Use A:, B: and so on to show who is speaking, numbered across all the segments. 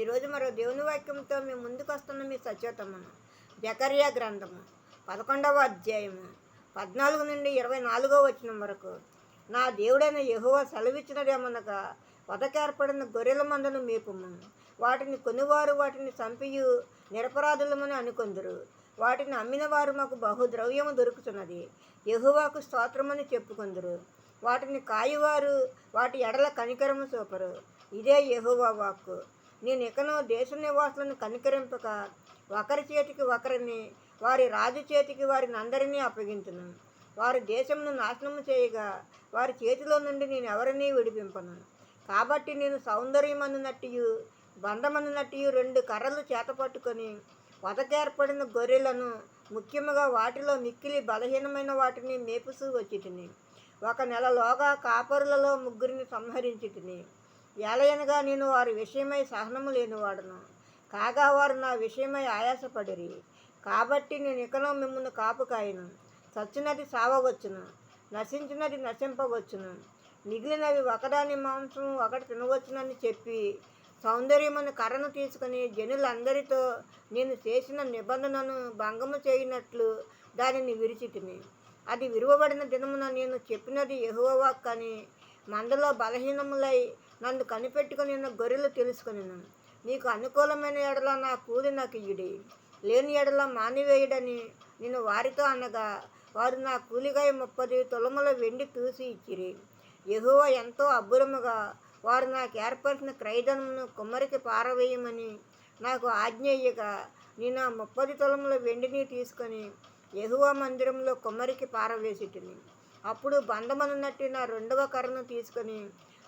A: ఈరోజు మరో దేవుని వాక్యంతో మేము ముందుకు వస్తున్న మీ సత్యోతమను జకర్యా గ్రంథము 11వ అధ్యాయము 14 నుండి 24వ వచనం వరకు. నా దేవుడైన యెహోవా సెలవిచ్చినదేమనగా, వధకేర్పడిన గొర్రెల మందను మేపుము. వాటిని కొనువారు వాటిని చంపియు నిరపరాధులమని అనుకొందురు. వాటిని అమ్మిన వారు మాకు బహుద్రవ్యము దొరుకుతున్నది, యెహోవాకు స్తోత్రమని చెప్పుకొందురు. వాటిని కాయువారు వాటి ఎడల కనికరము చూపరు. ఇదే యెహోవా వాక్కు. నేను ఇకను దేశ నివాసులను కనికరింపక ఒకరి చేతికి ఒకరిని, వారి రాజు చేతికి వారిని అందరినీ అప్పగించును. వారి దేశమును నాశనము చేయగా వారి చేతిలో నుండి నేను ఎవరినీ విడిపింపను. కాబట్టి నేను సౌందర్యమనున్నట్టు బంధమనున్నట్టు 2 కర్రలు చేతపట్టుకొని వధకేర్పడిన గొర్రెలను, ముఖ్యముగా వాటిలో మిక్కిలి బలహీనమైన వాటిని మేపుతూ వచ్చితిని. 1 నెలలోగా కాపరులలో 3 సంహరించితిని. ఏలయనగా నేను వారి విషయమై సహనము లేనివాడును, కాగా వారు నా విషయమై ఆయాసపడిరి. కాబట్టి నేను ఇకనో మిమ్మల్ని కాపు కాయను. చచ్చినది సావవచ్చును, నశించినది నశింపవచ్చును, మిగిలినవి ఒకదాని మాంసం ఒకటి తినవచ్చునని చెప్పి సౌందర్యమని కర్రను తీసుకుని జనులందరితో నేను చేసిన నిబంధనను భంగము చేయనట్లు దానిని విరిచితిని. అది విరువబడిన దినమున నేను చెప్పినది యెహోవా వాక్కని మందలో బలహీనములై నన్ను కనిపెట్టుకుని గొర్రెలు తెలుసుకొనిను. నీకు అనుకూలమైన ఎడల నా కూలి నాకు ఇయ్యుడి, లేని ఎడల మానివేయుడని నేను వారితో అనగా, వారు నా కూలిగా 30 తులముల వెండి తూసి ఇచ్చిరి. యెహోవా ఎంతో అబ్బురముగా వారు నాకు ఏర్పరిచిన క్రయధనమును కుమ్మరికి పారవేయమని నాకు ఆజ్ఞ ఇయ్యగా, నేను ఆ 30 తులముల వెండిని తీసుకొని యెహోవా మందిరంలో కుమ్మరికి పారవేసిటిని. అప్పుడు బంధమనున్నట్టు నా 2వ కర్రను తీసుకొని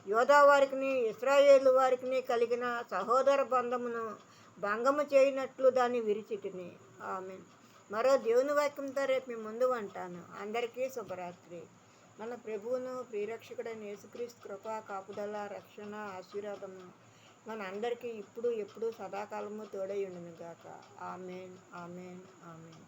A: యోధా వారికి ఇశ్రాయేలు వారికి కలిగిన సహోదర బంధమును భంగము చేయనట్లు దాన్ని విరిచితిని. ఆమేన్. మరో దేవుని వాక్యంతో రేపు మీ ముందు ఉంటాను. అందరికీ శుభరాత్రి. మన ప్రభువును ప్రియరక్షకుడైన యేసుక్రీస్తు కృపా, కాపుదల, రక్షణ, ఆశీర్వాదము మన అందరికీ ఇప్పుడు ఎప్పుడు సదాకాలము తోడై ఉండును గాక. ఆమేన్, ఆమేన్, ఆమేన్.